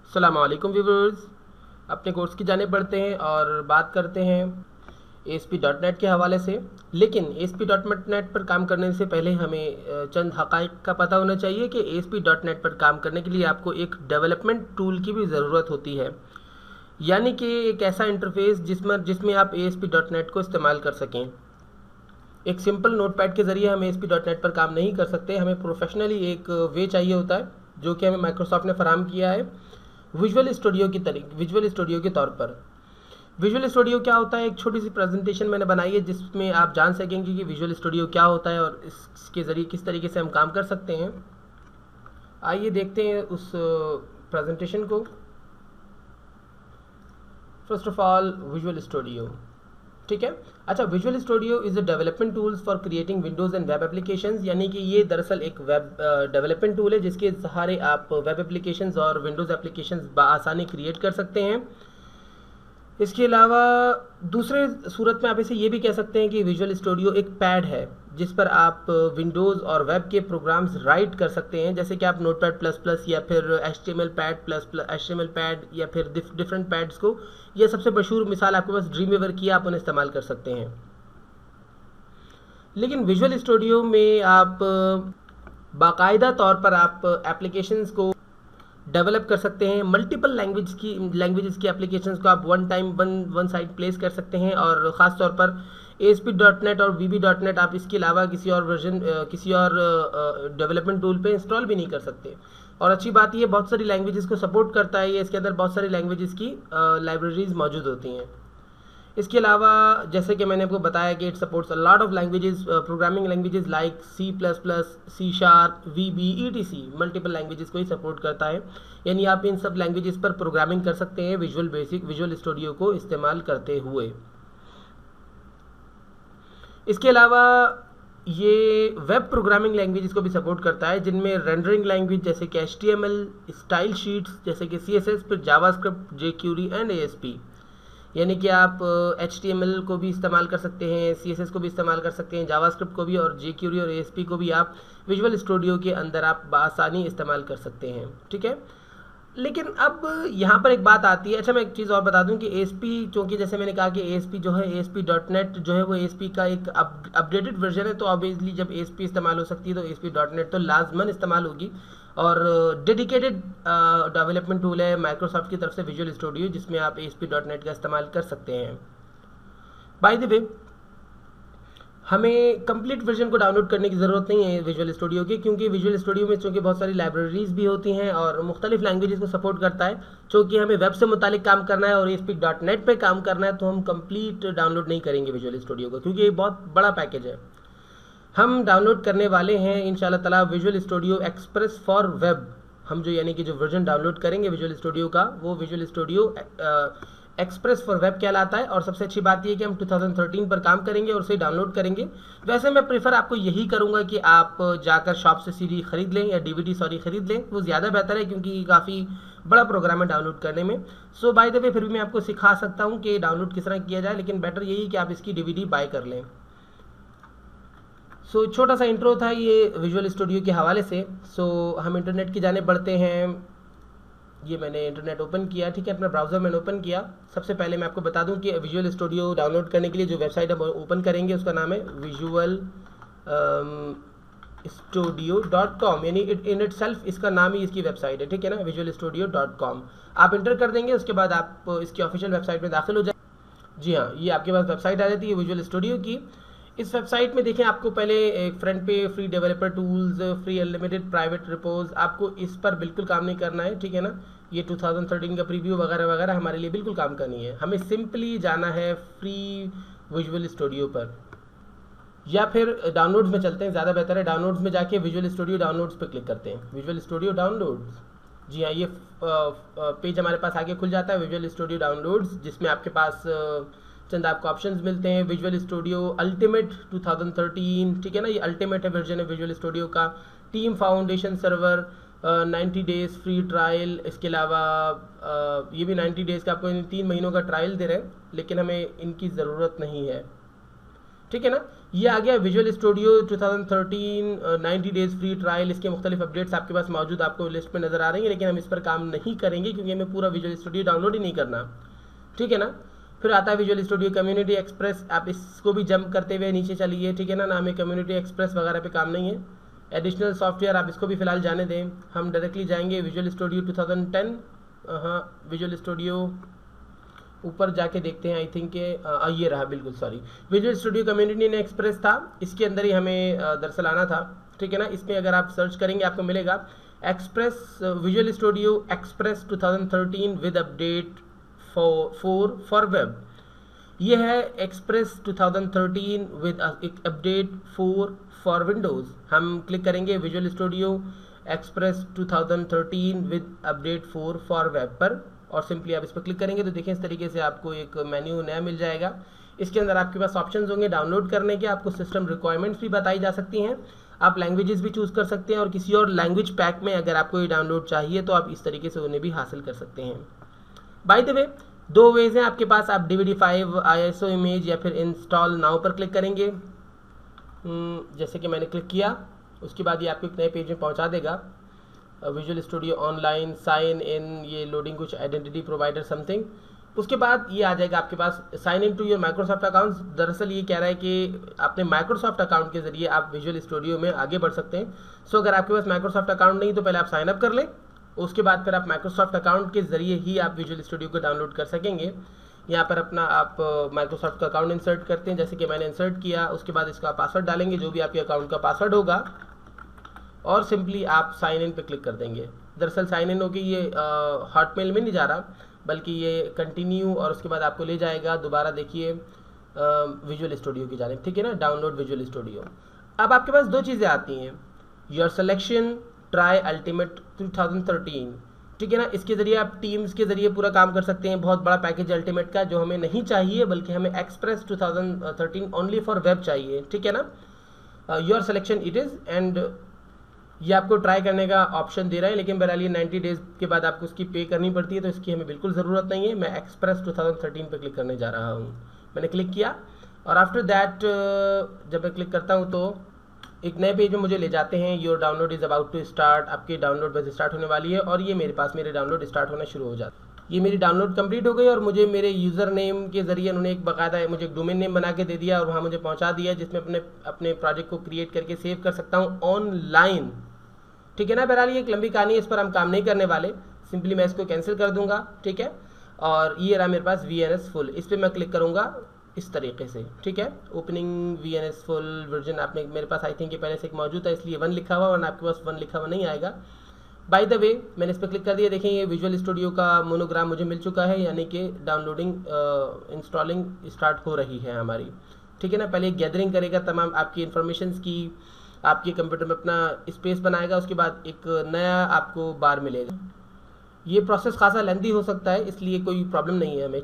अस्सलाम वालेकुम व्यूवर्स। अपने कोर्स की जाने बढ़ते हैं और बात करते हैं ASP.NET के हवाले से। लेकिन ASP.NET पर काम करने से पहले हमें चंद हक़ाइक़ का पता होना चाहिए कि ASP.NET पर काम करने के लिए आपको एक डेवलपमेंट टूल की भी ज़रूरत होती है, यानी कि एक ऐसा इंटरफेस जिसमें आप ASP.NET को इस्तेमाल कर सकें। एक सिंपल नोटपैड के ज़रिए हम ASP.NET पर काम नहीं कर सकते, हमें प्रोफेशनली एक वे चाहिए होता है, जो कि हमें माइक्रोसॉफ्ट ने फराहम किया है विजुअल स्टूडियो के तौर पर। विजुअल स्टूडियो क्या होता है, एक छोटी सी प्रेजेंटेशन मैंने बनाई है जिसमें आप जान सकेंगे कि विजुअल स्टूडियो क्या होता है और इसके ज़रिए किस तरीके से हम काम कर सकते हैं। आइए देखते हैं उस प्रेजेंटेशन को। First of all visual studio, ठीक है। अच्छा, visual studio is a development tools for creating Windows and web applications, यानी कि ये दरअसल एक वेब डेवलपमेंट टूल है जिसके सहारे आप वेब एप्लीकेशंस और विंडोज़ एप्लीकेशंस बआसानी क्रिएट कर सकते हैं। इसके अलावा दूसरे सूरत में आप इसे ये भी कह सकते हैं कि विजुअल स्टूडियो एक पैड है जिस पर आप विंडोज़ और वेब के प्रोग्राम्स राइट कर सकते हैं, जैसे कि आप नोटपैड प्लस प्लस या फिर HTML pad plus plus HTML pad या फिर डिफरेंट पैड्स को, यह सबसे मशहूर मिसाल आपके पास ड्रीमवीवर की, आप उन्हें इस्तेमाल कर सकते हैं। लेकिन विजुअल स्टूडियो में आप बाकायदा तौर पर आप एप्लीकेशंस को डेवलप कर सकते हैं। मल्टीपल लैंग्वेजेस की एप्लीकेशंस को आप वन साइड प्लेस कर सकते हैं, और ख़ास तौर पर ASP.NET और VB.NET आप इसके अलावा किसी और डेवलपमेंट टूल पे इंस्टॉल भी नहीं कर सकते। और अच्छी बात ये बहुत सारी लैंग्वेजेस को सपोर्ट करता है, ये इसके अंदर बहुत सारी लैंग्वेजेस की लाइब्रेरीज मौजूद होती हैं। इसके अलावा जैसे कि मैंने आपको बताया कि it supports a lot of languages, programming languages like C++, C#, VB, ETC, multiple languages को ही सपोर्ट करता है। यानी आप इन सब लैंग्वेजेस पर प्रोग्रामिंग कर सकते हैं विजुअल स्टूडियो को इस्तेमाल करते हुए। इसके अलावा ये वेब प्रोग्रामिंग लैंग्वेजेस को भी सपोर्ट करता है, जिनमें रेंडरिंग लैंग्वेज जैसे कि HTML, स्टाइल शीट्स जैसे कि CSS, फिर जावास्क्रिप्ट, jQuery एंड ASP। यानी कि आप HTML को भी इस्तेमाल कर सकते हैं, CSS को भी इस्तेमाल कर सकते हैं, जावास्क्रिप्ट को भी, और jQuery और ASP को भी आप विजुअल स्टूडियो के अंदर आप बआसानी इस्तेमाल कर सकते हैं, ठीक है। लेकिन अब यहाँ पर एक बात आती है। अच्छा, मैं एक चीज़ और बता दूं कि ASP, चूँकि जैसे मैंने कहा कि ASP जो है, ASP.NET जो है वो ASP का एक अपडेटेड वर्जन है, तो ऑब्वियसली जब ASP इस्तेमाल हो सकती है तो ASP.NET तो लाजमन इस्तेमाल होगी। और डेडिकेटेड डेवलपमेंट टूल है माइक्रोसॉफ्ट की तरफ से विजुअल स्टूडियो, जिसमें आप ASP.NET का इस्तेमाल कर सकते हैं। बाय द वे, हमें कंप्लीट वर्जन को डाउनलोड करने की ज़रूरत नहीं है विजुअल स्टूडियो की, क्योंकि विजुअल स्टूडियो में चूँकि बहुत सारी लाइब्रेरीज भी होती हैं और मुख्तलिफ लैंग्वेजेस को सपोर्ट करता है। चूँकि हमें वेब से मुतालिक काम करना है और ASP.NET पे काम करना है, तो हम कंप्लीट डाउनलोड नहीं करेंगे विजुअल स्टूडियो को, क्योंकि ये बहुत बड़ा पैकेज है। हम डाउनलोड करने वाले हैं इंशाल्लाह ताला visual studio express for web. हम जो यानी कि जो वर्जन डाउनलोड करेंगे विजुअल स्टूडियो का, वो visual studio express for web कहलाता है। और सबसे अच्छी बात यह कि हम 2013 पर काम करेंगे और उसे डाउनलोड करेंगे। वैसे मैं प्रेफर आपको यही करूंगा कि आप जाकर शॉप से CD खरीद लें या DVD खरीद लें, वो ज़्यादा बेहतर है, क्योंकि काफ़ी बड़ा प्रोग्राम है डाउनलोड करने में। सो बाय द वे, फिर भी मैं आपको सिखा सकता हूँ कि डाउनलोड किस तरह किया जाए, लेकिन बेटर यही कि आप इसकी DVD बाय कर लें। सो छोटा सा इंट्रो था ये विजुअल स्टूडियो के हवाले से। सो हम इंटरनेट की जाने बढ़ते हैं। ये मैंने इंटरनेट ओपन किया, ठीक है, अपना ब्राउज़र मैंने ओपन किया। सबसे पहले मैं आपको बता दूं कि विजुअल स्टूडियो डाउनलोड करने के लिए जो वेबसाइट हम ओपन करेंगे उसका नाम है visualstudio.com, यानी इन इटसेल्फ इसका नाम ही इसकी वेबसाइट है, ठीक है ना, visualstudio.com। आप इंटर कर देंगे, उसके बाद आप इसकी ऑफिशियल वेबसाइट में दाखिल हो जाए। जी हाँ, ये आपके पास वेबसाइट आ जाती है विजुअल स्टूडियो की। इस वेबसाइट में देखें, आपको पहले एक फ्रंट पे free developer tools, free unlimited private repose, आपको इस पर बिल्कुल काम नहीं करना है, ठीक है ना। ये 2013 का प्रीव्यू वगैरह वगैरह हमारे लिए बिल्कुल काम का नहीं है। हमें सिंपली जाना है फ्री विजुअल स्टूडियो पर, या फिर डाउनलोड्स में चलते हैं, ज़्यादा बेहतर है। डाउनलोड्स में जाके विजुअल स्टूडियो डाउनलोड्स पर क्लिक करते हैं, विजुअल स्टूडियो डाउनलोड्स। जी हाँ, ये पेज हमारे पास आगे खुल जाता है विजुअल स्टूडियो डाउनलोड्स, जिसमें आपके पास चंद आपको ऑप्शंस मिलते हैं। विजुअल स्टूडियो अल्टीमेट 2013, ठीक है ना, ये अल्टीमेट है वर्जन है विजुअल स्टूडियो का। Team foundation server, 90 days free trial. इसके अलावा ये भी 90 डेज़ का आपको 3 महीनों का ट्रायल दे रहे हैं, लेकिन हमें इनकी ज़रूरत नहीं है। ठीक है ना। ये आ गया visual studio 2013 90 days free trial. इसके मुख्तलिफ अपडेट्स आपके पास मौजूद आपको लिस्ट में नज़र आ रही है, लेकिन हम इस पर काम नहीं करेंगे क्योंकि हमें पूरा विजुअल स्टूडियो डाउनलोड ही नहीं करना, ठीक है ना। फिर आता है विजुअल स्टूडियो कम्युनिटी एक्सप्रेस, आप इसको भी जंप करते हुए नीचे चलिए, ठीक है ना। हमें कम्युनिटी एक्सप्रेस वगैरह पे काम नहीं है। एडिशनल सॉफ्टवेयर आप इसको भी फिलहाल जाने दें, हम डायरेक्टली जाएंगे विजुअल स्टूडियो 2010। हाँ, विजुअल स्टूडियो ऊपर जाके देखते हैं, आई थिंक ये रहा, बिल्कुल सॉरी, विजुअल स्टूडियो कम्युनिटी ने एक्सप्रेस था, इसके अंदर ही हमें दरअसल आना था, ठीक है ना। इसमें अगर आप सर्च करेंगे आपको मिलेगा express visual studio express 2013 with update for web. ये है express 2013 with update for Windows. हम क्लिक करेंगे visual studio express 2013 with update for web पर, और सिंपली आप इस पर क्लिक करेंगे तो देखें इस तरीके से आपको एक मेन्यू नया मिल जाएगा। इसके अंदर आपके पास ऑप्शंस होंगे डाउनलोड करने के, आपको सिस्टम रिक्वायरमेंट्स भी बताई जा सकती हैं, आप लैंग्वेजेस भी चूज़ कर सकते हैं, और किसी और लैंग्वेज पैक में अगर आपको ये डाउनलोड चाहिए तो आप इस तरीके से उन्हें भी हासिल कर सकते हैं। बाय द वे 2 वेज हैं आपके पास, आप DVD5 ISO इमेज या फिर इंस्टॉल नाउ पर क्लिक करेंगे। जैसे कि मैंने क्लिक किया, उसके बाद ये आपको एक नए पेज में पहुंचा देगा, Visual Studio online sign in, ये लोडिंग कुछ आइडेंटिटी प्रोवाइडर समथिंग। उसके बाद ये आ जाएगा आपके पास sign in to your Microsoft account. दरअसल ये कह रहा है कि अपने माइक्रोसॉफ्ट अकाउंट के जरिए आप विजुअल स्टूडियो में आगे बढ़ सकते हैं। सो अगर आपके पास माइक्रोसॉफ्ट अकाउंट नहीं तो पहले आप साइन अप कर लें, उसके बाद फिर आप माइक्रोसॉफ्ट अकाउंट के जरिए ही आप विजुअल स्टूडियो को डाउनलोड कर सकेंगे। यहाँ पर अपना आप माइक्रोसॉफ्ट का अकाउंट इंसर्ट करते हैं, जैसे कि मैंने इंसर्ट किया, उसके बाद इसका पासवर्ड डालेंगे जो भी आपके अकाउंट का पासवर्ड होगा, और सिंपली आप साइन इन पे क्लिक कर देंगे। दरअसल साइन इन होकर ये हॉटमेल में नहीं जा रहा, बल्कि ये कंटिन्यू, और उसके बाद आपको ले जाएगा दोबारा, देखिए विजुअल स्टूडियो की जानिब, ठीक है ना, डाउनलोड विजुअल स्टूडियो। अब आपके पास 2 चीज़ें आती हैं, योर सिलेक्शन ट्राई अल्टीमेट 2013, ठीक है ना। इसके ज़रिए आप टीम्स के ज़रिए पूरा काम कर सकते हैं, बहुत बड़ा पैकेज अल्टीमेट का, जो हमें नहीं चाहिए, बल्कि हमें एक्सप्रेस 2013 ओनली फॉर वेब चाहिए, ठीक है ना। Your selection it is, and ये आपको ट्राई करने का ऑप्शन दे रहा है, लेकिन बहरहाल ये 90 डेज़ के बाद आपको उसकी पे करनी पड़ती है, तो इसकी हमें बिल्कुल ज़रूरत नहीं है। मैं एक्सप्रेस 2013 पे क्लिक करने जा रहा हूँ। मैंने क्लिक किया, और आफ्टर दैट जब मैं क्लिक करता हूँ तो एक नए पेज में मुझे ले जाते हैं, your download is about to start, आपकी डाउनलोड बस स्टार्ट होने वाली है, और ये मेरे पास मेरे डाउनलोड स्टार्ट होना शुरू हो जाता है। ये मेरी डाउनलोड कंप्लीट हो गई, और मुझे मेरे यूज़र नेम के ज़रिए उन्होंने एक बाकायदा मुझे एक डोमेन नेम बना के दे दिया, और वहाँ मुझे पहुँचा दिया, जिसमें अपने प्रोजेक्ट को क्रिएट करके सेव कर सकता हूँ ऑनलाइन, ठीक है ना। बहरहाल ये एक लंबी कहानी है, इस पर हम काम नहीं करने वाले, सिंपली मैं इसको कैंसिल कर दूंगा, ठीक है। और ये रहा मेरे पास VNS फुल, इस पर मैं क्लिक करूंगा इस तरीके से, ठीक है। ओपनिंग VNS फुल वर्जन आपने, मेरे पास आई थिंक ये पहले से एक मौजूद है, इसलिए 1 लिखा हुआ, वरना आपके पास 1 लिखा हुआ नहीं आएगा। बाय द वे मैंने इस पर क्लिक कर दिया, देखें ये विजुअल स्टूडियो का मोनोग्राम मुझे मिल चुका है, यानी कि डाउनलोडिंग इंस्टॉलिंग स्टार्ट हो रही है हमारी, ठीक है ना। पहले गैदरिंग करेगा तमाम आपकी इन्फॉर्मेशंस की, आपके कंप्यूटर में अपना स्पेस बनाएगा, उसके बाद एक नया आपको बार मिलेगा। ये प्रोसेस खासा लेंथी हो सकता है, इसलिए कोई प्रॉब्लम नहीं है हमें।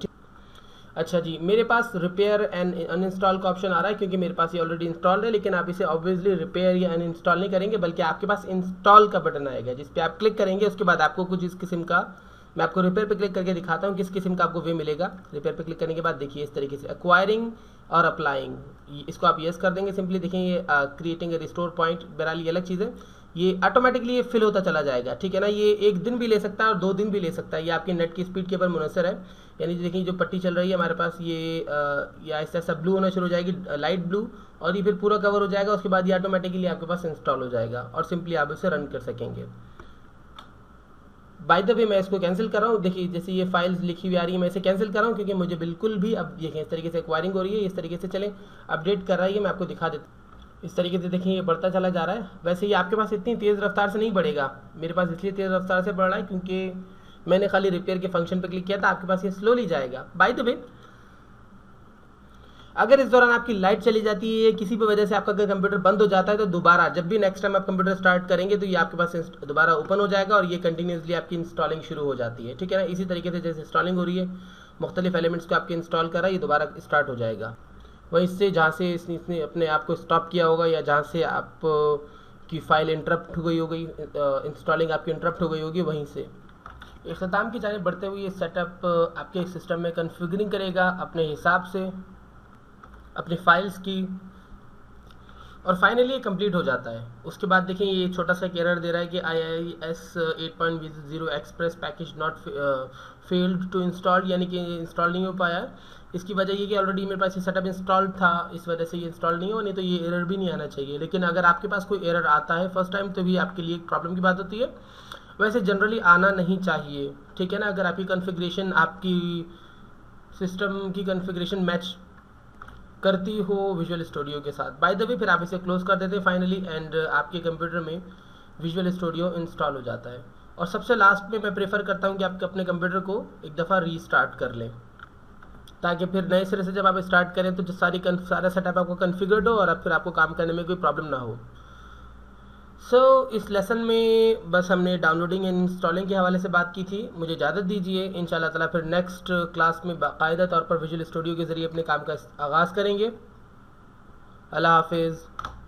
अच्छा जी, मेरे पास रिपेयर एंड अनइंस्टॉल का ऑप्शन आ रहा है, क्योंकि मेरे पास ये ऑलरेडी इंस्टॉल्ड है, लेकिन आप इसे ऑब्वियसली रिपेयर या अनइंस्टॉल नहीं करेंगे, बल्कि आपके पास इंस्टॉल का बटन आएगा, जिस पे आप क्लिक करेंगे, उसके बाद आपको कुछ इस किस्म का, मैं आपको रिपेयर पे क्लिक करके दिखाता हूँ किस किस्म का आपको वे मिलेगा। रिपेयर पे क्लिक करने के बाद देखिए इस तरीके से एक्वायरिंग और अप्लाइंग, इसको आप येस कर देंगे सिंपली। देखें ये क्रिएटिंग ए रिस्टोर पॉइंट, बहरहाल ये अलग चीज़ है, ये ऑटोमेटिकली ये फिल होता चला जाएगा, ठीक है ना। ये 1 दिन भी ले सकता है और 2 दिन भी ले सकता है, ये आपकी नेट की स्पीड के ऊपर मुनसर है। यानी देखिए जो पट्टी चल रही है हमारे पास, ये ऐसा ऐसा ब्लू होना शुरू हो जाएगी, लाइट ब्लू, और ये फिर पूरा कवर हो जाएगा, उसके बाद ये ऑटोमेटिकली आपके पास इंस्टॉल हो जाएगा, और सिंपली आप इसे रन कर सकेंगे। बाय द वे मैं इसको कैंसिल कर रहा हूँ, देखिए जैसे ये फाइल्स लिखी हुई आ रही है, मैं इसे कैंसिल कर रहा हूँ, क्योंकि मुझे बिल्कुल भी, अब देखिए इस तरीके से एक्वायरिंग हो रही है, इस तरीके से चलें, अपडेट कर रही है, मैं आपको दिखा देता हूँ। इस तरीके से देखिए ये बढ़ता चला जा रहा है। वैसे ये आपके पास इतनी तेज़ रफ्तार से नहीं बढ़ेगा, मेरे पास इसलिए तेज़ रफ्तार से बढ़ रहा है क्योंकि मैंने खाली रिपेयर के फंक्शन पर क्लिक किया था, आपके पास ये स्लोली जाएगा। बाय द वे अगर इस दौरान आपकी लाइट चली जाती है, किसी भी वजह से आपका अगर कंप्यूटर बंद हो जाता है, तो दोबारा जब भी नेक्स्ट टाइम आप कंप्यूटर स्टार्ट करेंगे तो ये आपके पास दोबारा ओपन हो जाएगा, और ये कंटिन्यूसली आपकी इंस्टॉलिंग शुरू हो जाती है, ठीक है ना। इसी तरीके से जैसे इंस्टॉलिंग हो रही है, मुख्तलिफ एलिमेंट्स को आपके इंस्टॉल कर रहा है, ये दोबारा स्टार्ट हो जाएगा। वहीं इससे जहाँ से इसने अपने आप को स्टॉप किया होगा, या जहाँ से आप की फाइल इंटरप्ट हो गई होगी, इंस्टॉलिंग आपकी इंटरप्ट हो गई होगी, वहीं से इख्तिताम की जानिब बढ़ते हुए ये सेटअप आपके सिस्टम में कन्फिगरिंग करेगा अपने हिसाब से। अपनी फाइल्स की, और फाइनली ये कंप्लीट हो जाता है। उसके बाद देखें ये छोटा सा एरर दे रहा है कि IIS 8.0 express package not failed to install, यानी कि इंस्टॉल नहीं हो पाया। इसकी वजह ये कि ऑलरेडी मेरे पास ये सेटअप इंस्टॉल था, इस वजह से ये इंस्टॉल नहीं हुआ, नहीं तो ये एरर भी नहीं आना चाहिए। लेकिन अगर आपके पास कोई एरर आता है फर्स्ट टाइम तो भी आपके लिए एक प्रॉब्लम की बात होती है, वैसे जनरली आना नहीं चाहिए, ठीक है ना। अगर आपकी कॉन्फ़िगरेशन आपकी सिस्टम की कॉन्फ़िगरेशन मैच करती हो विजुअल स्टूडियो के साथ। बाय द वे फिर आप इसे क्लोज कर देते हैं फाइनली, एंड आपके कंप्यूटर में विजुअल स्टूडियो इंस्टॉल हो जाता है। और सबसे लास्ट में मैं प्रेफर करता हूँ कि आप अपने कंप्यूटर को एक दफ़ा रीस्टार्ट कर लें, ताकि फिर नए सिरे से जब आप स्टार्ट करें तो जो सारा सेटअप आपको कन्फिगर्ड हो और अब फिर आपको काम करने में कोई प्रॉब्लम ना हो। इस लेसन में बस हमने डाउनलोडिंग एंड इंस्टॉलिंग के हवाले से बात की थी। मुझे इजाज़त दीजिए, इंशाल्लाह ताला फिर नेक्स्ट क्लास में बाकायदा तौर पर विजुअल स्टूडियो के ज़रिए अपने काम का आगाज़ करेंगे। अल्लाह हाफिज़।